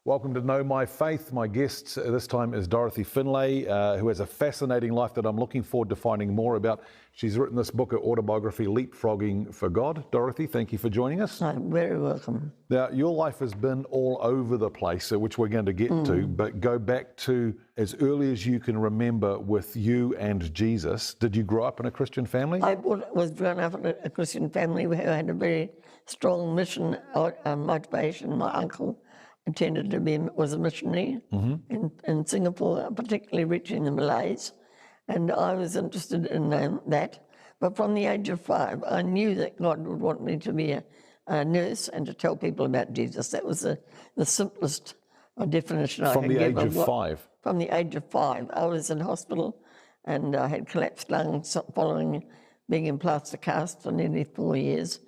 Welcome to Know My Faith. My guest this time is Dorothy Findlay, who has a fascinating life that I'm looking forward to finding more about. She's written this book, her autobiography, Leapfrogging for God. Dorothy, thank you for joining us. I'm very welcome. Now, your life has been all over the place, which we're going to get to, but go back to as early as you can remember with you and Jesus. Did you grow up in a Christian family? I was grown up in a Christian family who had a very strong mission motivation. My uncle was a missionary in Singapore, particularly reaching the Malays, and I was interested in that. But from the age of 5, I knew that God would want me to be a nurse and to tell people about Jesus. That was the simplest definition I could give. From the age of 5? From the age of 5. I was in hospital and I had collapsed lungs following being in plaster cast for nearly 4 years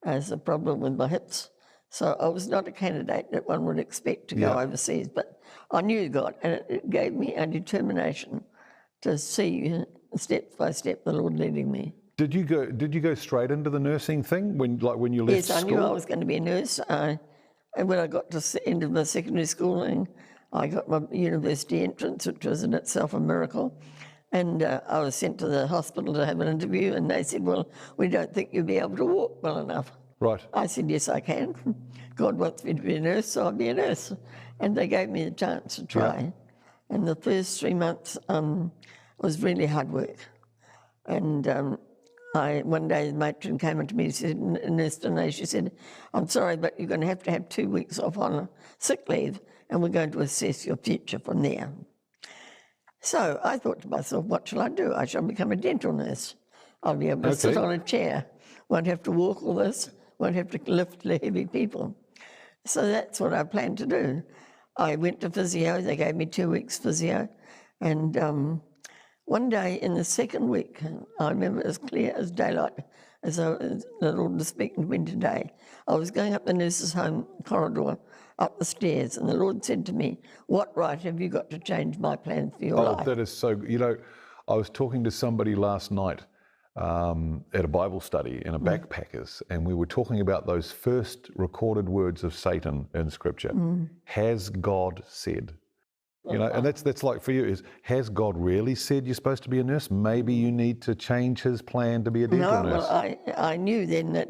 as a problem with my hips. So I was not a candidate that one would expect to go overseas, but I knew God, and it gave me a determination to see step by step the Lord leading me. Did you go straight into the nursing thing when you left school? Yes, I knew I was going to be a nurse. And when I got to the end of my secondary schooling, I got my university entrance, which was in itself a miracle. And I was sent to the hospital to have an interview, and they said, "Well, we don't think you'll be able to walk well enough." Right. I said, "Yes, I can. God wants me to be a nurse, so I'll be a nurse." And they gave me the chance to try. Yeah. And the first 3 months was really hard work. And one day the matron came up to me and said, Nurse Findlay, she said, "I'm sorry, but you're going to have 2 weeks off on sick leave, and we're going to assess your future from there." So I thought to myself, what shall I do? I shall become a dental nurse. I'll be able to sit on a chair. Won't have to walk all this. Won't have to lift the heavy people. So that's what I planned to do. I went to physio. They gave me 2 weeks physio. And one day in the second week, I remember as clear as daylight, as the Lord was speaking to me today. I was going up the nurse's home corridor, up the stairs, and the Lord said to me, "What right have you got to change my plans for your life?" Oh, that is so, I was talking to somebody last night at a Bible study in a backpackers, and we were talking about those first recorded words of Satan in Scripture. Has God said? And that's like for you, has God really said you're supposed to be a nurse? Maybe you need to change his plan to be a dental nurse. Well, I knew then that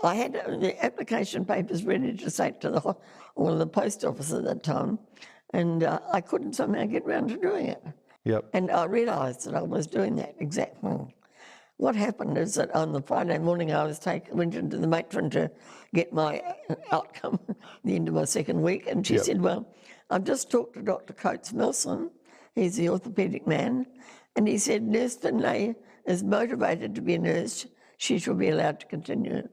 I had the application papers ready to take to the post office at that time, and I couldn't somehow get around to doing it. Yep. And I realised that I was doing that exact thing. What happened is that on the Friday morning I went into the matron to get my outcome at the end of my second week, and she said, "Well, I've just talked to Dr. Coates-Milson, he's the orthopaedic man, and he said Nurse Findlay is motivated to be a nurse, she shall be allowed to continue."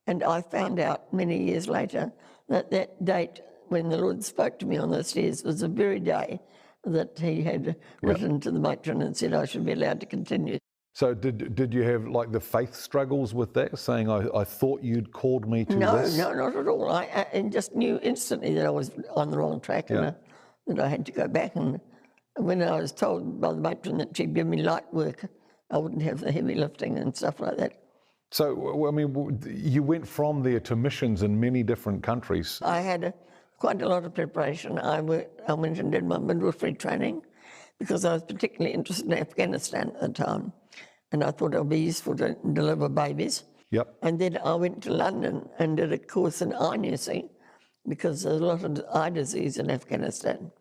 And I found out many years later that that date when the Lord spoke to me on the stairs was the very day that he had written to the matron and said I should be allowed to continue. So did you have like the faith struggles with that, saying, I thought you'd called me to this? No, not at all. I just knew instantly that I was on the wrong track and that I had to go back. And when I was told by the matron that she'd give me light work, I wouldn't have the heavy lifting and stuff like that. So, I mean, you went from there to missions in many different countries. I had quite a lot of preparation. I went and did my midwifery training because I was particularly interested in Afghanistan at the time. And I thought it would be useful to deliver babies. Yep. And then I went to London and did a course in eye nursing because there's a lot of eye disease in Afghanistan.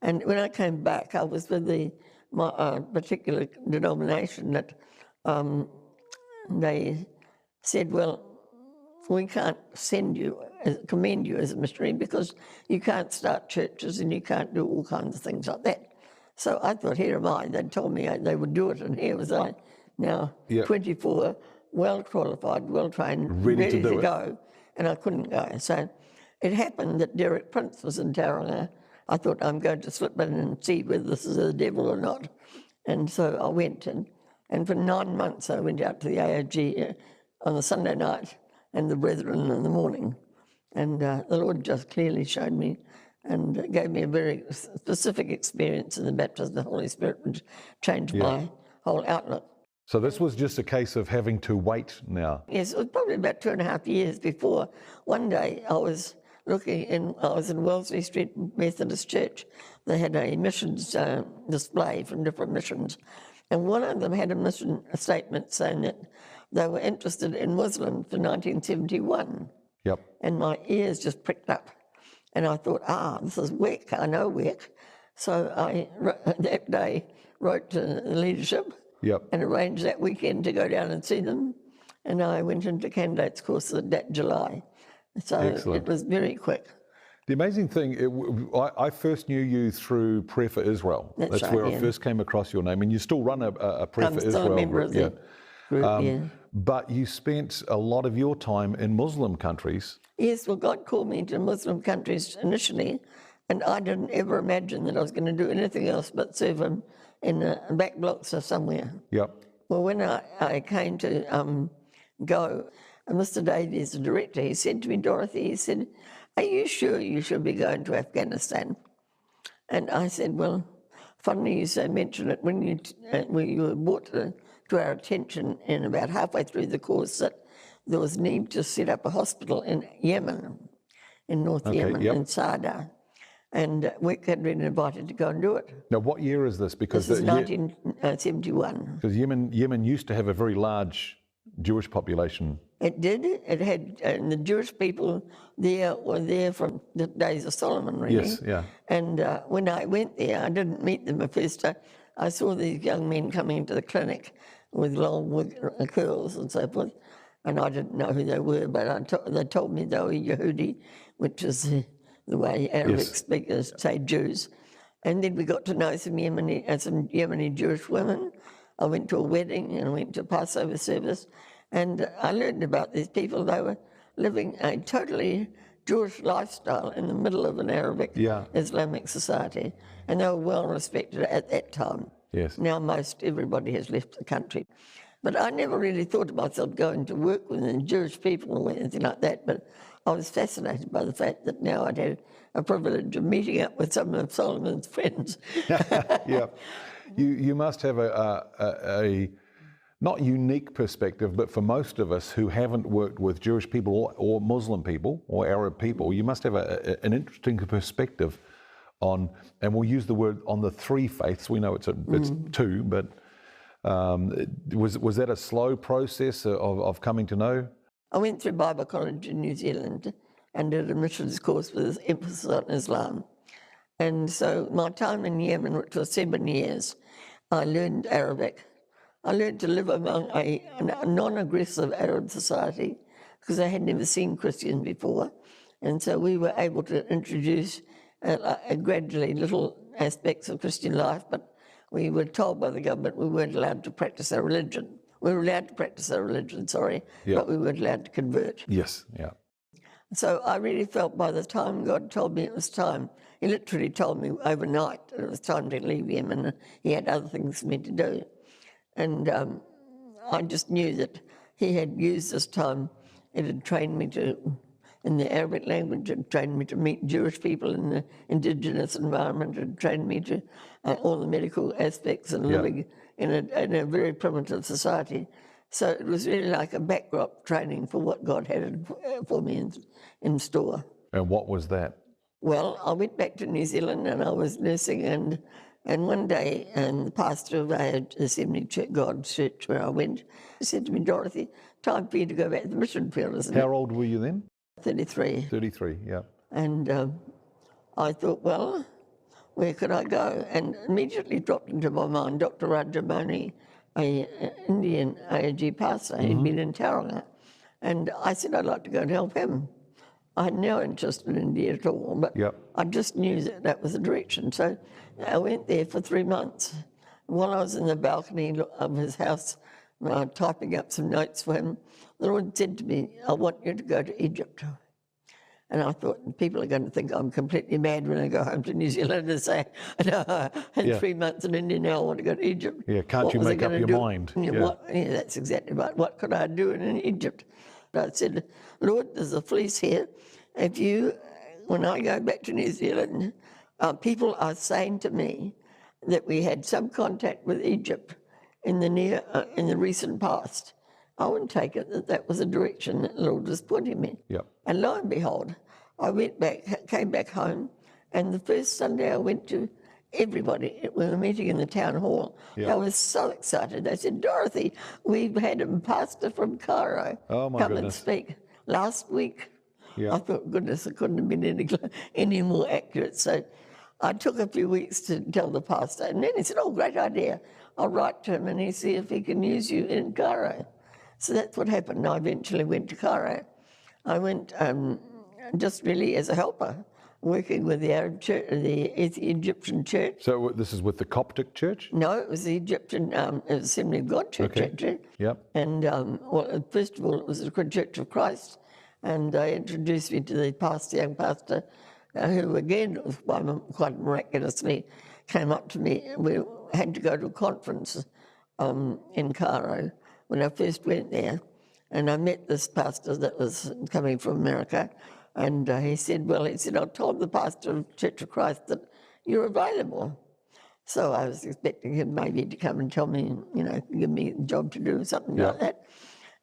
And when I came back, I was with my particular denomination that they said, "Well, we can't commend you as a missionary because you can't start churches and you can't do all kinds of things like that." So I thought, here am I. They'd told me they would do it, and here was I. Now, 24, well-qualified, well-trained, ready to go, and I couldn't go. So it happened that Derek Prince was in Tauranga. I thought, I'm going to slip in and see whether this is the devil or not. And so I went, and for 9 months I went out to the AOG on the Sunday night and the Brethren in the morning. And the Lord just clearly showed me and gave me a very specific experience in the baptism of the Holy Spirit, which changed my whole outlook. So this was just a case of having to wait now? Yes, it was probably about 2.5 years before. One day I was I was in Wellesley Street Methodist Church. They had a missions display from different missions. And one of them had a mission statement saying that they were interested in Muslims for 1971. Yep. And my ears just pricked up. And I thought, this is WEC, I know WEC. So I, that day, wrote to the leadership Yep. and arranged that weekend to go down and see them. And I went into candidates course that July. So Excellent. it was very quick. The amazing thing, I first knew you through Prayer for Israel. That's right, where yeah. I first came across your name, and you still run a Prayer I'm for still Israel a member of the group, yeah. But you spent a lot of your time in Muslim countries. Yes, well, God called me to Muslim countries initially, and I didn't ever imagine that I was going to do anything else but serve Him in the back blocks or somewhere. Yep. Well, when I came to go, Mr. Davies, the director, he said to me, Dorothy, he said, are you sure you should be going to Afghanistan? And I said, well, funny you say mention it, when you were brought to our attention in about halfway through the course that there was need to set up a hospital in Yemen, in North Yemen, yep. in Sada. And we had been invited to go and do it. Now, what year is this? Because This is 1971. Because Yemen used to have a very large Jewish population. It did. It had, and the Jewish people there were there from the days of Solomon, really. Yes, yeah. And when I went there, I didn't meet them at first. I saw these young men coming into the clinic with long curls and so forth, and I didn't know who they were, but they told me they were Yehudi, which is the way Arabic speakers say Jews. And then we got to know some Yemeni Jewish women. I went to a wedding and I went to a Passover service, and I learned about these people. They were living a totally Jewish lifestyle in the middle of an Arabic Islamic society, and they were well respected at that time. Yes. Now most everybody has left the country. But I never really thought of myself going to work with the Jewish people or anything like that, but I was fascinated by the fact that now I'd had a privilege of meeting up with some of Solomon's friends. Yeah. You must have a not unique perspective, but for most of us who haven't worked with Jewish people or Muslim people or Arab people, you must have an interesting perspective on, and we'll use the word on the three faiths. We know it's two, but was that a slow process of coming to know? I went through Bible college in New Zealand and did a missions course with emphasis on Islam. And so my time in Yemen, which was 7 years, I learned Arabic. I learned to live among a non-aggressive Arab society because I had never seen Christians before. And so we were able to introduce gradually little aspects of Christian life, but we were told by the government we weren't allowed to practice our religion. We were allowed to practice our religion, but we weren't allowed to convert. Yes, yeah. So I really felt by the time God told me it was time, He literally told me overnight that it was time to leave Yemen, and He had other things for me to do. And I just knew that He had used this time. It had trained me in the Arabic language, it had trained me to meet Jewish people in the indigenous environment, it had trained me to all the medical aspects and living in a very primitive society. So it was really like a backdrop training for what God had for me in store. And what was that? Well, I went back to New Zealand and I was nursing, and one day the pastor of the Assembly Church, God's Church, where I went, said to me, Dorothy, time for you to go back to the mission field, isn't it? How old were you then? 33. 33, yeah. And I thought, well, where could I go? And immediately dropped into my mind Dr. Rajamani, an Indian AAG pastor. He'd been in Tauranga. And I said I'd like to go and help him. I had no interest in India at all, but I just knew that was the direction. So I went there for 3 months. While I was in the balcony of his house, typing up some notes for him, the Lord said to me, I want you to go to Egypt. And I thought, people are going to think I'm completely mad when I go home to New Zealand and say, no, I had 3 months in India, now I want to go to Egypt. Yeah, can't you make up your mind? Yeah, that's exactly right. What could I do in Egypt? I said, Lord, there's a fleece here. When I go back to New Zealand, people are saying to me that we had some contact with Egypt in the recent past. I wouldn't take it that was the direction that the Lord was pointing me. Yep. And lo and behold, I came back home, and the first Sunday I went to everybody. We were meeting in the town hall. Yeah. They were so excited. They said, Dorothy, we've had a pastor from Cairo Oh, my come goodness. and speak last week. Yeah. I thought, goodness, it couldn't have been any more accurate. So I took a few weeks to tell the pastor, and then he said, oh, great idea. I'll write to him and he see if he can use you in Cairo. So that's what happened. I eventually went to Cairo. I went just really as a helper, working with the Arab church, the Egyptian church. So this is with the Coptic church? No, it was the Egyptian Assembly of God church, Okay. actually. Yep. And well, first of all, it was the Church of Christ, and they introduced me to the pastor, young pastor, who again, quite miraculously, came up to me. We had to go to a conference in Cairo when I first went there, and I met this pastor that was coming from America, and he said, I told the pastor of Church of Christ that you're available. So I was expecting him maybe to come and tell me, give me a job to do or something like that.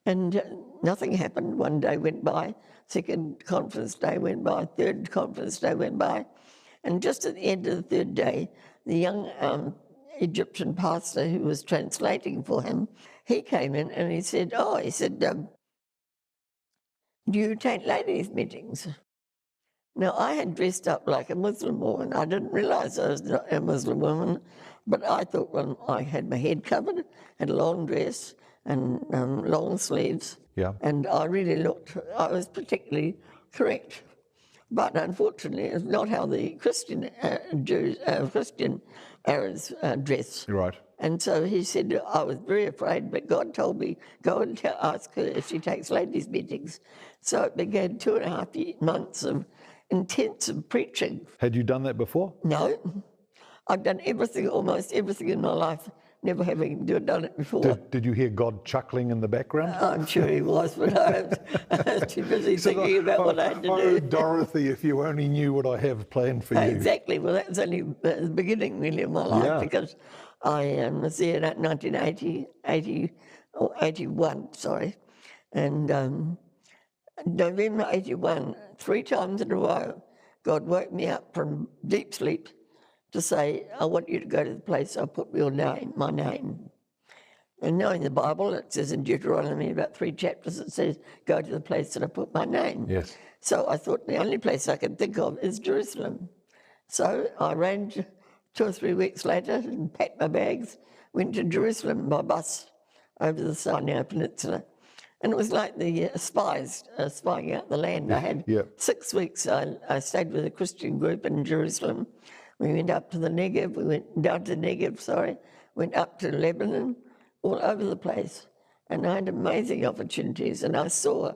And nothing happened. One day went by, second conference day went by, third conference day went by. And just at the end of the third day, the young Egyptian pastor who was translating for him, he came in and he said, do you take ladies' meetings? Now, I had dressed up like a Muslim woman. I didn't realise I was not a Muslim woman, but I thought I had my head covered, had a long dress and long sleeves, and I really I was particularly correct. But unfortunately, it's not how the Christian Christian Arabs dress. Right. And so he said, I was very afraid, but God told me, go and ask her if she takes ladies' meetings. So it began 2.5 months of intensive preaching. Had you done that before? No. I've done almost everything in my life, never having done it before. Did you hear God chuckling in the background? I'm sure he was, but I was too busy thinking about what I had to do. Dorothy, if you only knew what I have planned for you. Exactly. Well, that was only the beginning, really, of my life, because I was there in 1981, and November 81, 3 times in a row, God woke me up from deep sleep to say, I want you to go to the place I put my name. And knowing the Bible, it says in Deuteronomy, about 3 chapters, it says, go to the place that I put my name. Yes. So I thought the only place I could think of is Jerusalem. So I ran 2 or 3 weeks later and packed my bags, went to Jerusalem by bus over the Sinai Peninsula. And it was like the spies spying out the land. I had 6 weeks. I stayed with a Christian group in Jerusalem. We went up to the Negev. We went down to Negev, went up to Lebanon, all over the place. And I had amazing opportunities. And I saw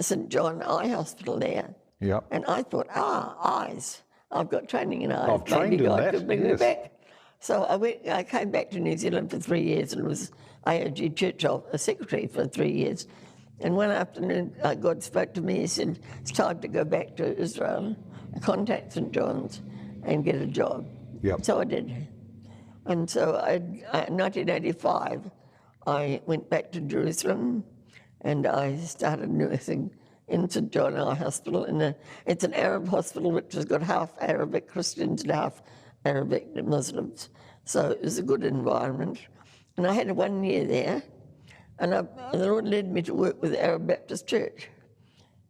St. John Eye Hospital there. Yeah. And I thought, eyes. I've got training in eyes. I've trained Maybe in God that, could bring me back. So I came back to New Zealand for 3 years and was AOG Church secretary for 3 years. And one afternoon, God spoke to me. He said, it's time to go back to Israel, contact St. John's and get a job. Yep. So I did. And so in 1985, I went back to Jerusalem and I started nursing in St. John Eye Hospital. It's an Arab hospital which has got half Arabic Christians and half Arabic Muslims. So it was a good environment. And I had 1 year there, and the Lord led me to work with the Arab Baptist Church.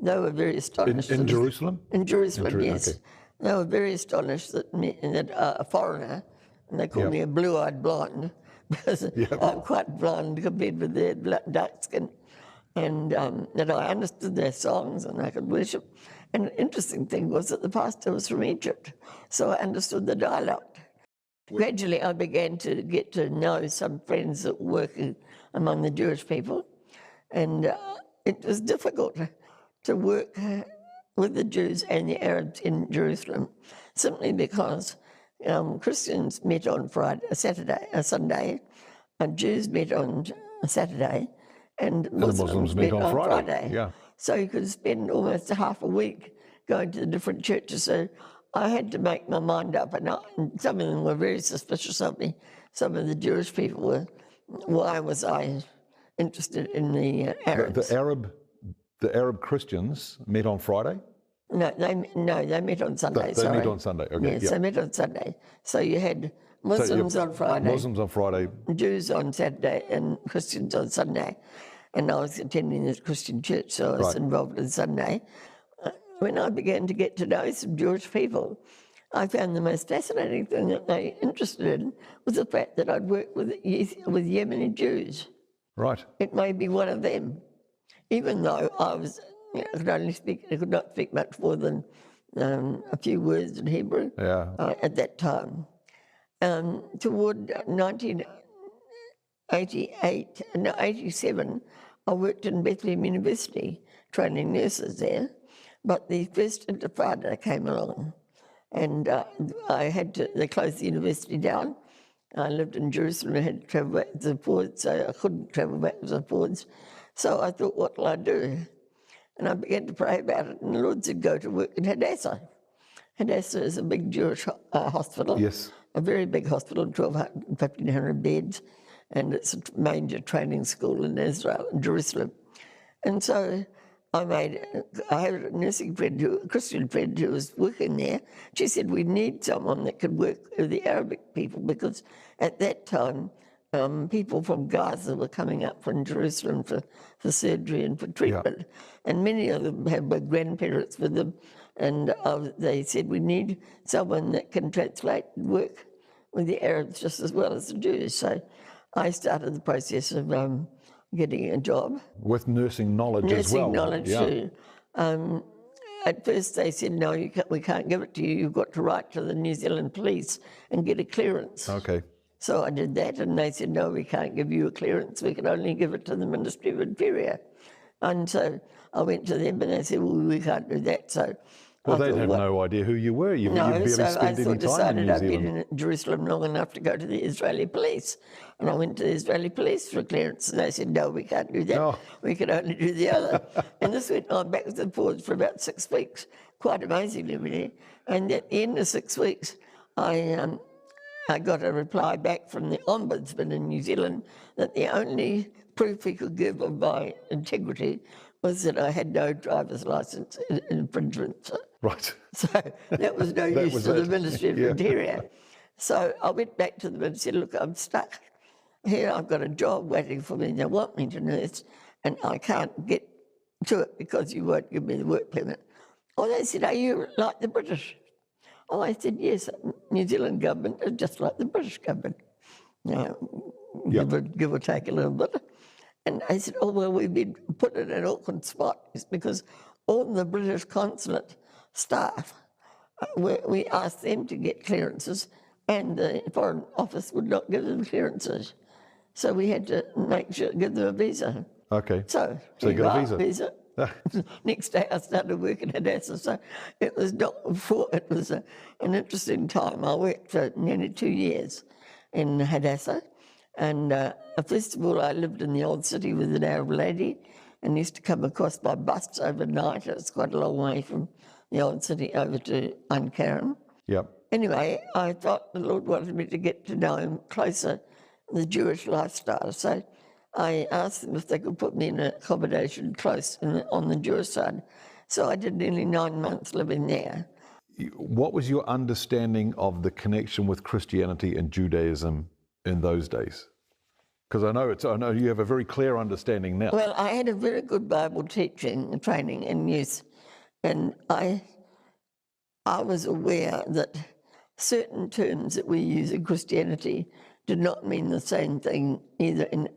They were very astonished. In Jerusalem? In Jerusalem, yes. Okay. They were very astonished that a foreigner, and they called me a blue-eyed blonde, because I'm quite blonde compared with their dark skin, and that I understood their songs and I could worship. And the interesting thing was that the pastor was from Egypt, so I understood the dialect. Gradually, I began to get to know some friends that were working among the Jewish people, and it was difficult to work with the Jews and the Arabs in Jerusalem, simply because Christians met on Sunday, and Jews met on Saturday, and Muslims met on Friday. Yeah. So you could spend almost half a week going to the different churches. So I had to make my mind up, and some of them were very suspicious of me. Some of the Jewish people were, why was I interested in the Arabs? The Arab Christians met on Friday? No, they met on Sunday. They meet on Sunday. Okay. Yes, Yeah. they met on Sunday. So you had Muslims on Friday, Muslims on Friday. Jews on Saturday, and Christians on Sunday. And I was attending this Christian church, so I was involved in Sunday. When I began to get to know some Jewish people, I found the most fascinating thing that they were interested in was the fact that I'd worked with Yemeni Jews. Right. It may be one of them, even though I could not speak much more than a few words in Hebrew at that time. Toward 87, I worked in Bethlehem University, training nurses there. But the first Intifada came along, and they closed the university down. I lived in Jerusalem and had to travel back and forth, so I couldn't travel back and forth. So I thought, what will I do? And I began to pray about it, and the Lord said, go to work in Hadassah. Hadassah is a big Jewish hospital. Yes. A very big hospital, 1,500 beds, and it's a major training school in Israel, in Jerusalem. And so I had a nursing friend, a Christian friend who was working there. She said, we need someone that could work with the Arabic people, because at that time, people from Gaza were coming up from Jerusalem for surgery and for treatment. And many of them had their grandparents with them. And they said, we need someone that can translate and work with the Arabs just as well as the Jews. So I started the process of getting a job. With nursing knowledge as well. Nursing knowledge too. At first they said, no, we can't give it to you. You've got to write to the New Zealand police and get a clearance. Okay. So I did that, and they said, no, we can't give you a clearance. We can only give it to the Ministry of Interior. And so I went to them, and they said, well, we can't do that. So well, they'd have no idea who you were. You barely spent any time in New Zealand. I'd been in Jerusalem long enough to go to the Israeli police. And I went to the Israeli police for a clearance, and they said, no, we can't do that. No. We can only do the other. And this went on backwards and forwards for about 6 weeks, quite amazingly, really. And at the end of 6 weeks, I got a reply back from the Ombudsman in New Zealand that the only proof he could give of my integrity was that I had no driver's license infringement. Right. So that was no use to the Ministry of Interior. So I went back to them and said, look, I'm stuck. Here I've got a job waiting for me. They want me to nurse, and I can't get to it because you won't give me the work permit. Oh, they said, are you like the British? Oh, I said, yes, New Zealand government is just like the British government. Give or take a little bit. And I said, oh, well, we've been put in an awkward spot. It's because all the British consulate staff, we asked them to get clearances, and the Foreign Office would not give them clearances. So we had to give them a visa. Okay. So you got a visa. Next day I started working at Hadassah. So it was an interesting time. I worked for nearly 2 years in Hadassah. And first of all, I lived in the old city with an Arab lady and used to come across by bus overnight. It was quite a long way from the old city over to Ankara. Yep. Anyway, I thought the Lord wanted me to get to know him closer, the Jewish lifestyle. So I asked them if they could put me in an accommodation close on the Jewish side. So I did nearly 9 months living there. What was your understanding of the connection with Christianity and Judaism in those days? Because I know you have a very clear understanding now. Well, I had a very good Bible teaching and training in youth, and I was aware that certain terms that we use in Christianity did not mean the same thing either in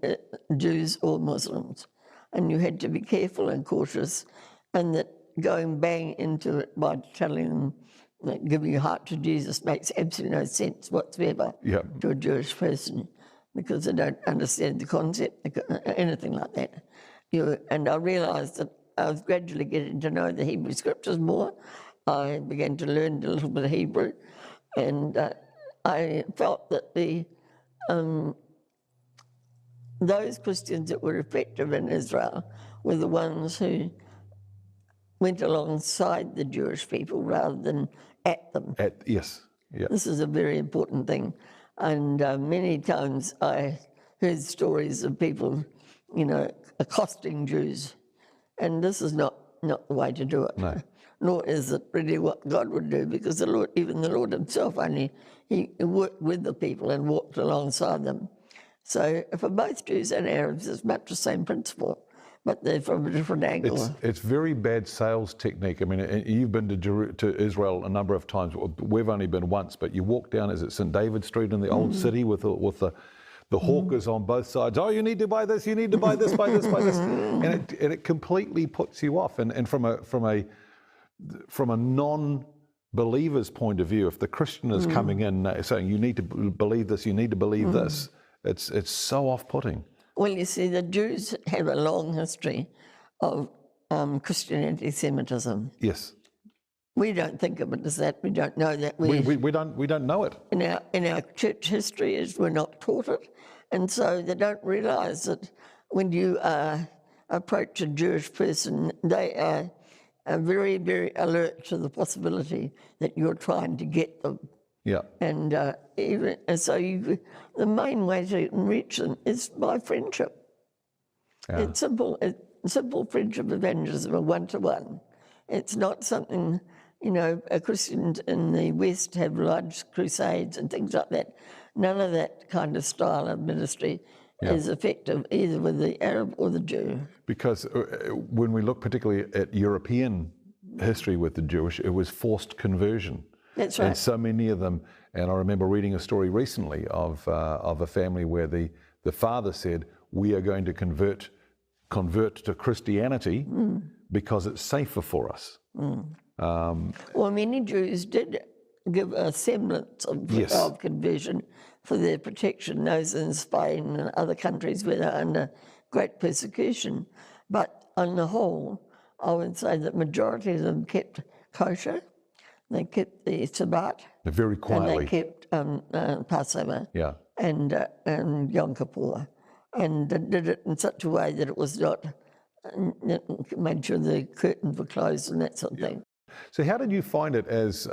Jews or Muslims. And you had to be careful and cautious, and that going bang into it by telling them that giving your heart to Jesus makes absolutely no sense whatsoever to a Jewish person, because they don't understand the concept, anything like that. And I realised that I was gradually getting to know the Hebrew Scriptures more. I began to learn a little bit of Hebrew, and I felt that those Christians that were effective in Israel were the ones who went alongside the Jewish people rather than at them. Yes. Yeah. This is a very important thing. And many times I heard stories of people, accosting Jews. And this is not the way to do it. No. nor is it really what God would do, because the Lord, even the Lord himself, he worked with the people and walked alongside them. So for both Jews and Arabs, it's much the same principle, but they're from a different angle. It's very bad sales technique. I mean, you've been to Israel a number of times. We've only been once, but you walk down, is it St. David Street in the old city with the hawkers on both sides. Oh, you need to buy this, you need to buy this, buy this, buy this. And it completely puts you off. And from a non-believer's point of view, if the Christian is coming in saying, you need to believe this, you need to believe this, it's so off-putting. Well, you see, the Jews have a long history of Christian anti-Semitism. Yes. We don't think of it as that. We don't know that. We don't know it. In our church history, we're not taught it, and so they don't realise that when you approach a Jewish person, they are very, very alert to the possibility that you're trying to get them. Yeah. And the main way to reach them is by friendship. Yeah. It's simple friendship evangelism, a one-to-one. It's not something, Christians in the West have large crusades and things like that. None of that kind of style of ministry is effective either with the Arab or the Jew. Because when we look particularly at European history with the Jewish, it was forced conversion. That's right. And so many of them, and I remember reading a story recently of a family where the father said, we are going to convert to Christianity because it's safer for us. Well, many Jews did give a semblance of conversion for their protection, those in Spain and other countries where they're under great persecution. But on the whole, I would say that majority of them kept kosher. They kept the Sabbath. Very quietly. And they kept Passover. Yeah. And Yom Kippur. And did it in such a way that it was not, made sure the curtains were closed and that sort of thing. So how did you find it as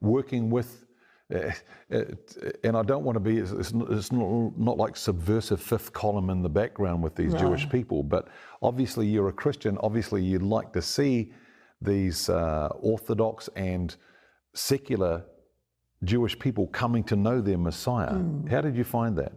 working with, and I don't want to be, it's not like subversive fifth column in the background with these Jewish people, but obviously you're a Christian, obviously you'd like to see these Orthodox and secular Jewish people coming to know their Messiah. How did you find that?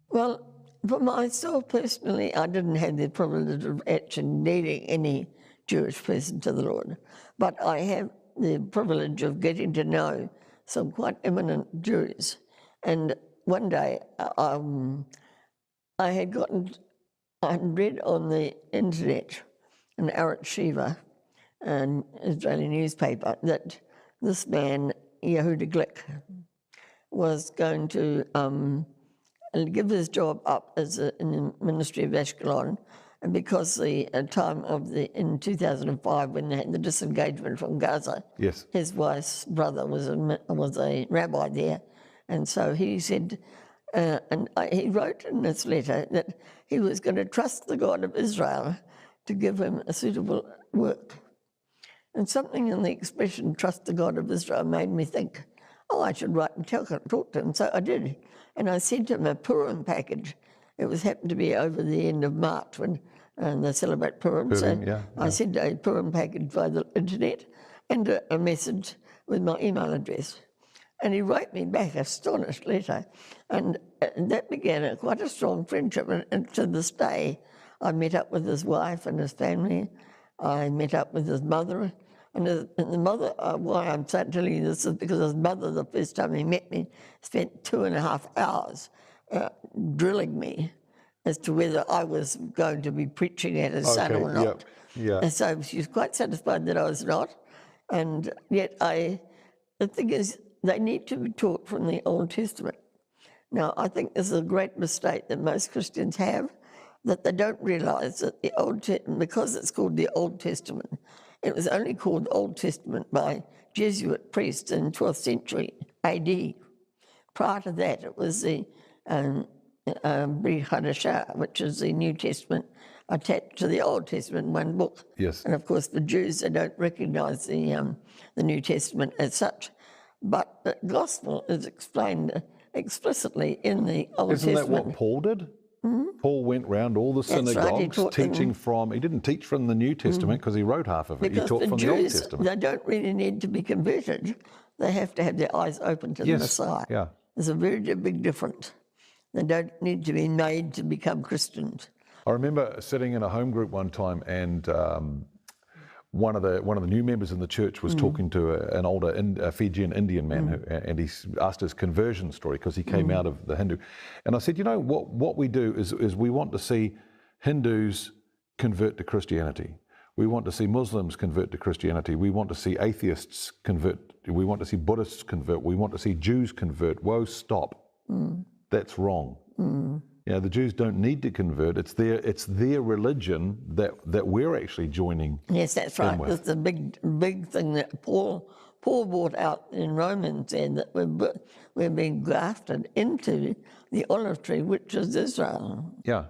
Well, for myself personally, I didn't have the privilege of actually leading any Jewish person to the Lord, but I have the privilege of getting to know some quite eminent Jews. And one day I had read on the internet, an Arab Shiva, an Israeli newspaper, that this man, Yehuda Glick, was going to give his job up in the Ministry of Ashkelon, and because the time in 2005 when they had the disengagement from Gaza, yes, his wife's brother was a rabbi there, and so he said, he wrote in this letter that he was going to trust the God of Israel to give him a suitable work. And something in the expression "trust the God of Israel" made me think, oh, I should write and talk to him. So I did. And I sent him a Purim package. It happened to be over the end of March when they celebrate Purim. I sent a Purim package via the internet and a message with my email address. And he wrote me back a astonished letter. And that began quite a strong friendship. And to this day, I met up with his wife and his family. I met up with his mother. And the mother, why I'm telling you this is because his mother, the first time he met me, spent 2.5 hours drilling me as to whether I was going to be preaching at his son or not. Yeah. And so she was quite satisfied that I was not. And yet the thing is, they need to be taught from the Old Testament. Now, I think this is a great mistake that most Christians have, that they don't realise that the Old Testament, because it's called the Old Testament, it was only called Old Testament by Jesuit priests in 12th century AD. Prior to that, it was the Brit Hadashah, which is the New Testament attached to the Old Testament in one book. Yes. And of course, the Jews, they don't recognise the New Testament as such. But the gospel is explained explicitly in the Old Testament. Isn't that what Paul did? Paul went round all the That's right, he synagogues taught them. teaching from, he didn't teach from the New Testament because he wrote half of it. Because He taught the from the Old Jews, Testament. they don't really need to be converted. They have to have their eyes open to the Yes, Messiah. yeah. There's a very big difference. They don't need to be made to become Christians. I remember sitting in a home group one time, and one of the new members in the church was talking to an older Fijian Indian man, and he asked his conversion story because he came out of the Hindu. And I said, you know, what we do is we want to see Hindus convert to Christianity. We want to see Muslims convert to Christianity. We want to see atheists convert. We want to see Buddhists convert. We want to see Jews convert. Whoa, stop. That's wrong. You know, the Jews don't need to convert. It's their religion that we're actually joining. Yes, that's right. with. That's the big thing that Paul brought out in Romans, and that we're being grafted into the olive tree, which is Israel. Yeah.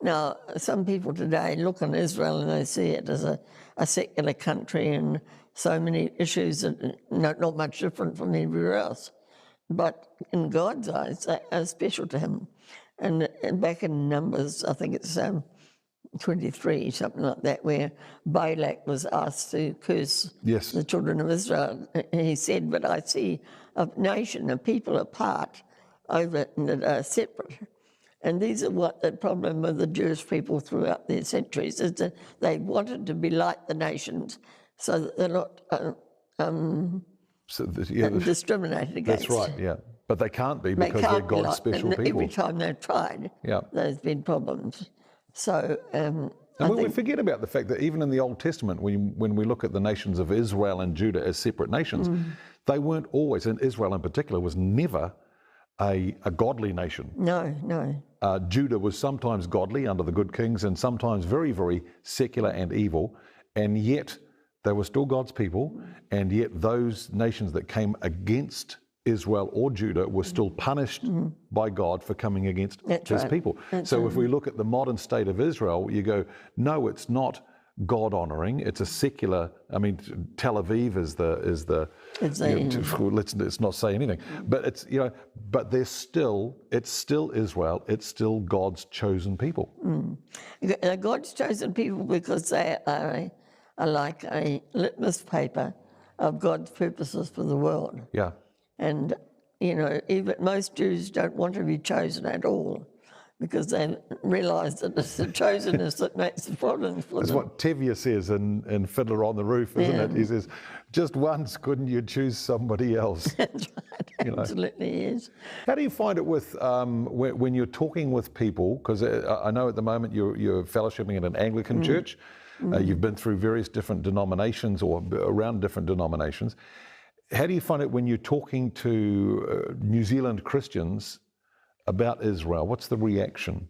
Now, some people today look on Israel and they see it as a secular country and so many issues that not much different from everywhere else. But in God's eyes, they are special to him. And back in Numbers, I think it's 23, something like that, where Balak was asked to curse Yes. the children of Israel. And he said, but I see a nation, a people apart over that are separate. And these are what the problem with the Jewish people throughout their centuries is that they wanted to be like the nations so that they're not discriminated against. That's right, yeah. But they can't be because they're God's special and people. Every time they've tried, Yeah. there's been problems. So And we forget about the fact that even in the Old Testament, when we look at the nations of Israel and Judah as separate nations, they weren't always, and Israel in particular was never a godly nation. No. Judah was sometimes godly under the good kings and sometimes very, very secular and evil, and yet they were still God's people, and yet those nations that came against Israel or Judah were still punished by God for coming against his people. So if we look at the modern state of Israel, you go, no, it's not God honoring. It's a secular. I mean, Tel Aviv is the. Let's not say anything. But it's But it's still Israel. It's still God's chosen people. God's chosen people because they are like a litmus paper of God's purposes for the world. Yeah. And even most Jews don't want to be chosen at all, because they realise that it's the chosenness that makes the problems for That's them. what Tevye says in Fiddler on the Roof, isn't it? He says, just once, couldn't you choose somebody else? That's right, absolutely is. How do you find it with when you're talking with people? Because I know at the moment you're fellowshipping at an Anglican church. You've been through various different denominations or around different denominations. How do you find it when you're talking to New Zealand Christians about Israel? What's the reaction?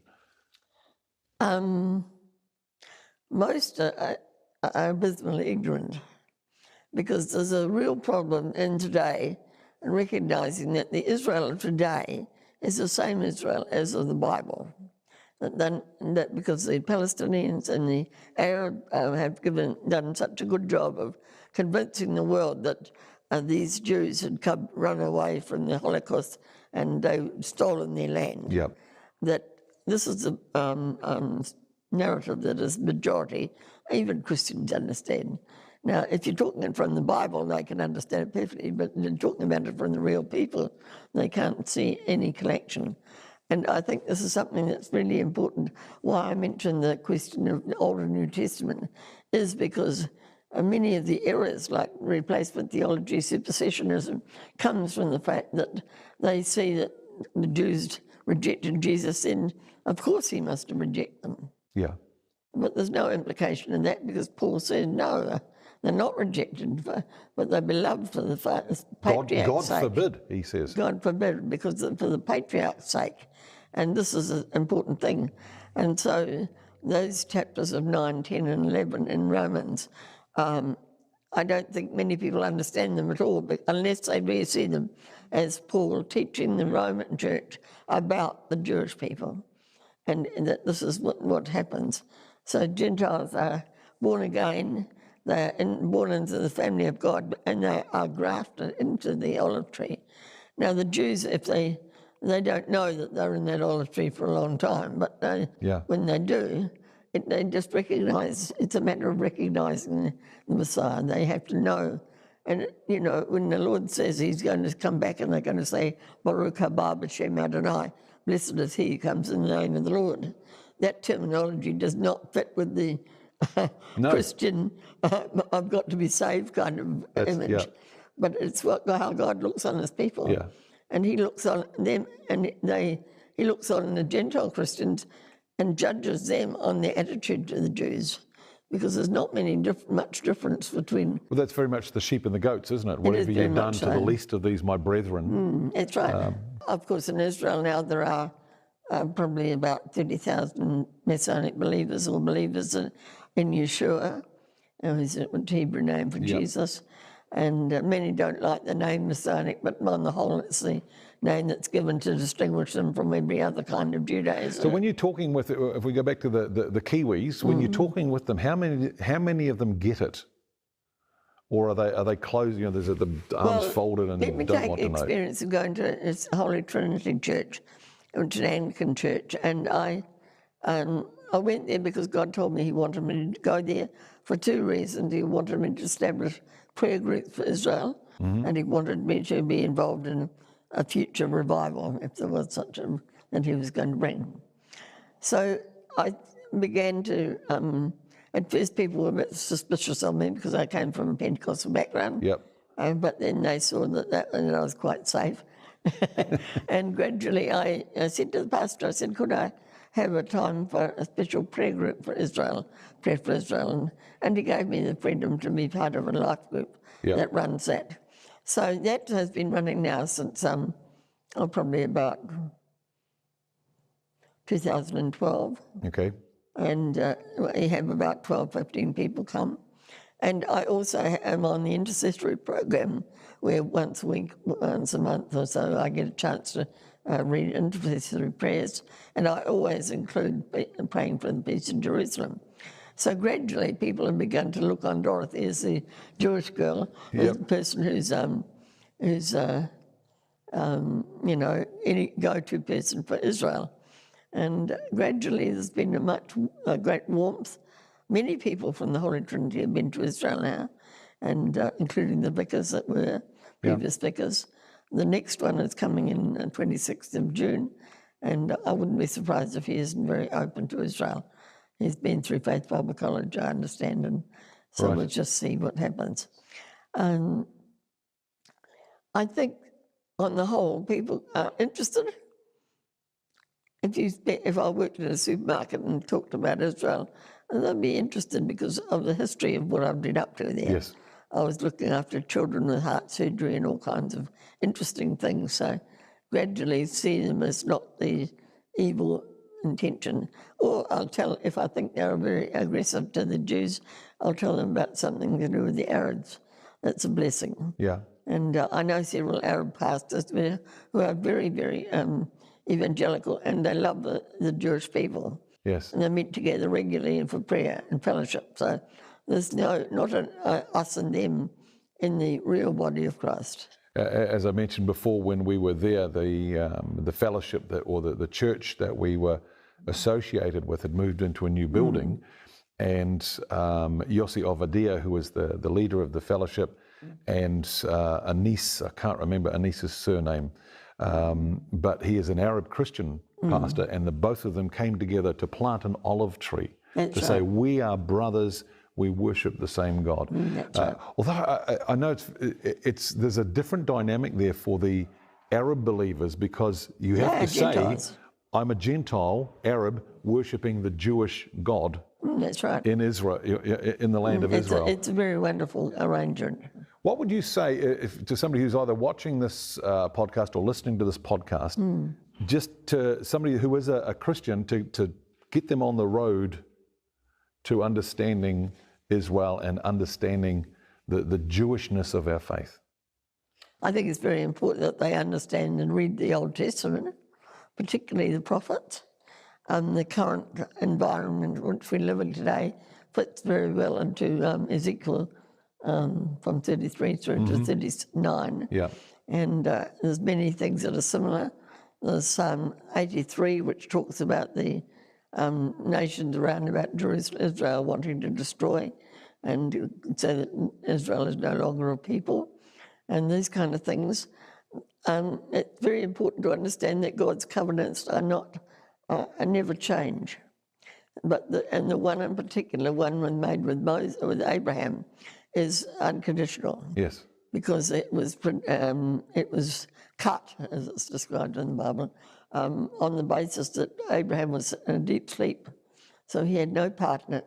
Most are abysmally ignorant, because there's a real problem in today in recognising that the Israel of today is the same Israel as of the Bible. That because the Palestinians and the Arab have done such a good job of convincing the world that these Jews had run away from the Holocaust and they'd stolen their land. Yep. That this is the narrative that is majority, even Christians understand. Now, if you're talking it from the Bible, they can understand it perfectly, but if you're talking about it from the real people, they can't see any connection. And I think this is something that's really important. Why I mentioned the question of the Old and New Testament is because many of the errors, like replacement theology, supersessionism, comes from the fact that they see that the Jews rejected Jesus, and of course he must have rejected them. Yeah. But there's no implication in that, because Paul says, no, they're not rejected, but they're beloved for the patriarch's God sake. forbid, he says. God forbid, because for the patriarch's sake. And this is an important thing. And so those chapters of 9, 10 and 11 in Romans, I don't think many people understand them at all, but unless they really see them as Paul teaching the Roman church about the Jewish people, and that this is what happens. So Gentiles are born again, they're born into the family of God, and they are grafted into the olive tree. Now the Jews, if they they don't know that they're in that olive tree for a long time, but Yeah. when they do, they just recognise, it's a matter of recognising the Messiah. They have to know. And, you know, when the Lord says he's going to come back and they're going to say, Baruch haba b'shem Adonai, blessed is he who comes in the name of the Lord, that terminology does not fit with the No. Christian, I've got to be saved kind of image. Yeah. But it's how God looks on his people. Yeah. And he looks on them, and he looks on the Gentile Christians and judges them on their attitude to the Jews, because there's not much difference between. Well, that's very much the sheep and the goats, isn't it? Whatever you've done to the least of these, my brethren. That's right. Of course, in Israel now there are probably about 30,000 Messianic believers or believers in Yeshua, who's a Hebrew name for Jesus. And many don't like the name Messianic, but on the whole it's the name that's given to distinguish them from every other kind of Judaism. So when you're talking with, if we go back to the Kiwis, when you're talking with them, how many of them get it? Or are they closed, you know, there's the arms folded and let me don't take want to know? experience of going to Holy Trinity Church, which is an Anglican church, and I went there because God told me he wanted me to go there for two reasons. He wanted me to establish prayer groups for Israel, and he wanted me to be involved in a future revival, if there was such a, that he was going to bring. So I began to, at first people were a bit suspicious of me because I came from a Pentecostal background. Yep. But then they saw that I was quite safe. And gradually I said to the pastor, I said, could I have a time for a special prayer group for Israel, prayer for Israel? And he gave me the freedom to be part of a life group that runs that. So that has been running now since probably about 2012. Okay. And we have about 12, 15 people come. And I also am on the intercessory program where once a week, once a month or so, I get a chance to read intercessory prayers. And I always include praying for the peace in Jerusalem. So gradually people have begun to look on Dorothy as the Jewish girl, as the person who's you know, any go-to person for Israel. And gradually there's been a great warmth. Many people from the Holy Trinity have been to Israel now, and including the vicars that were previous vicars. The next one is coming in 26th of June, and I wouldn't be surprised if he isn't very open to Israel. He's been through Faith Bible College, I understand, and so we'll just see what happens. I think, on the whole, people are interested. If I worked in a supermarket and talked about Israel, they'd be interested because of the history of what I've been up to there. Yes. I was looking after children with heart surgery and all kinds of interesting things. So gradually see them as not the evil intention. Or I'll tell, if I think they're very aggressive to the Jews, I'll tell them about something to do with the Arabs. That's a blessing. Yeah. And I know several Arab pastors who are very, very evangelical, and they love the Jewish people. Yes. And they meet together regularly for prayer and fellowship. So there's not us and them in the real body of Christ. As I mentioned before, when we were there, the fellowship the church that we were associated with had moved into a new building, and Yossi Ovadia, who was the leader of the fellowship, and Anis, I can't remember Anis's surname, but he is an Arab Christian pastor, and both of them came together to plant an olive tree say, we are brothers, we worship the same God. That's right. Although I know there's a different dynamic there for the Arab believers, because you have to Gentiles. say, I'm a Gentile Arab worshipping the Jewish God. That's right. In Israel, in the land of Israel. It's a very wonderful arrangement. What would you say to somebody who's either watching this podcast or listening to this podcast, just to somebody who is a Christian, to get them on the road to understanding Israel and understanding the Jewishness of our faith? I think it's very important that they understand and read the Old Testament, particularly the prophets. The current environment in which we live in today fits very well into Ezekiel from 33 through to 39. Yeah. And there's many things that are similar. There's Psalm 83, which talks about the nations around about Jerusalem, Israel wanting to destroy, and say that Israel is no longer a people, and these kind of things. It's very important to understand that God's covenants are never change. But the one in particular, one made with Moses, with Abraham, is unconditional. Yes. Because it was cut, as it's described in the Bible, on the basis that Abraham was in a deep sleep. So he had no part in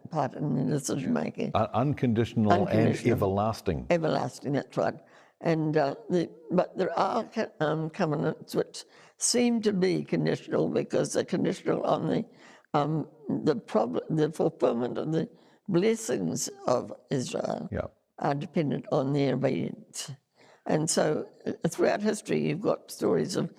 the decision making. Unconditional and everlasting. Everlasting, that's right. And but there are covenants which seem to be conditional because they're conditional on the fulfillment of the blessings of Israel. Yeah. Are dependent on their obedience. And so throughout history, you've got stories of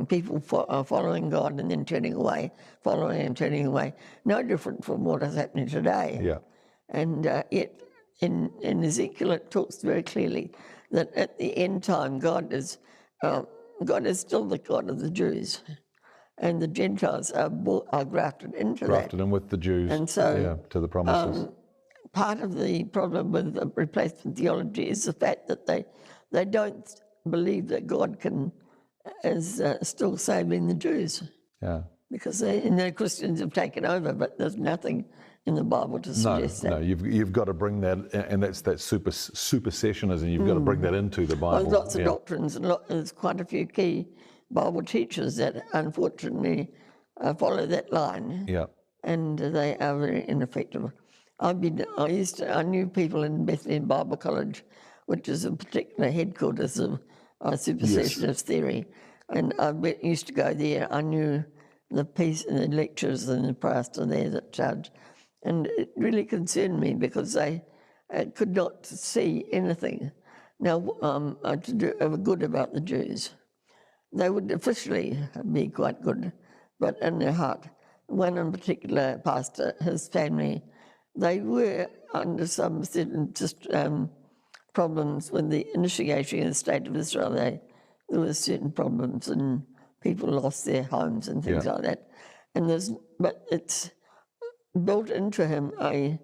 people following God and then turning away, following and turning away, no different from what is happening today. Yeah. And yet in Ezekiel, it talks very clearly that at the end time, God is still the God of the Jews. And the Gentiles are grafted into that. Grafted in with the Jews, and so, to the promises. Part of the problem with the replacement theology is the fact that they don't believe that God is still saving the Jews. Yeah. Because Christians have taken over, but there's nothing in the Bible to suggest that. No, you've got to bring that, and that's that supersessionism. You've got to bring that into the Bible. There's lots of doctrines, and there's quite a few key Bible teachers that unfortunately follow that line. Yeah. And they are very ineffective. I knew people in Bethlehem Bible College, which is a particular headquarters of supersessionist theory, and I used to go there. I knew the lecturers and the pastor there that judged, and it really concerned me because they could not see anything now to do good about the Jews. They would officially be quite good, but in their heart, one in particular pastor, his family, they were under some certain problems with the initiation of the State of Israel. There were certain problems and people lost their homes and things like that. But it's built into him a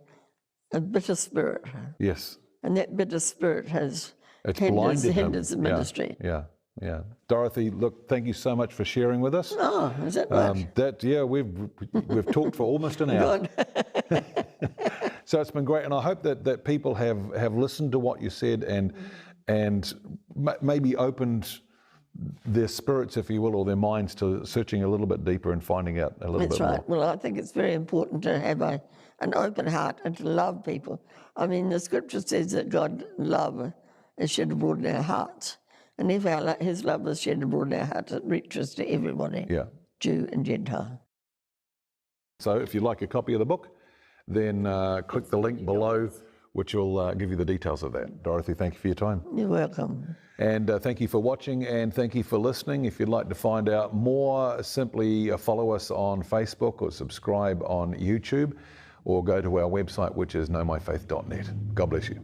bitter spirit. Yes. And that bitter spirit hinders the ministry. Yeah. Dorothy, look, thank you so much for sharing with us. Oh, is that much? We've talked for almost an hour. So it's been great, and I hope that people have listened to what you said and maybe opened their spirits, if you will, or their minds to searching a little bit deeper and finding out a little bit more. That's right. Well, I think it's very important to have an open heart and to love people. I mean, the scripture says that God's love is shed abroad in our hearts. And if his love is shed abroad in our hearts, it reaches to everybody, Jew and Gentile. So if you'd like a copy of the book, then click the link below, which will give you the details of that. Dorothy, thank you for your time. You're welcome. And thank you for watching, and thank you for listening. If you'd like to find out more, simply follow us on Facebook or subscribe on YouTube, or go to our website, which is knowmyfaith.net. God bless you.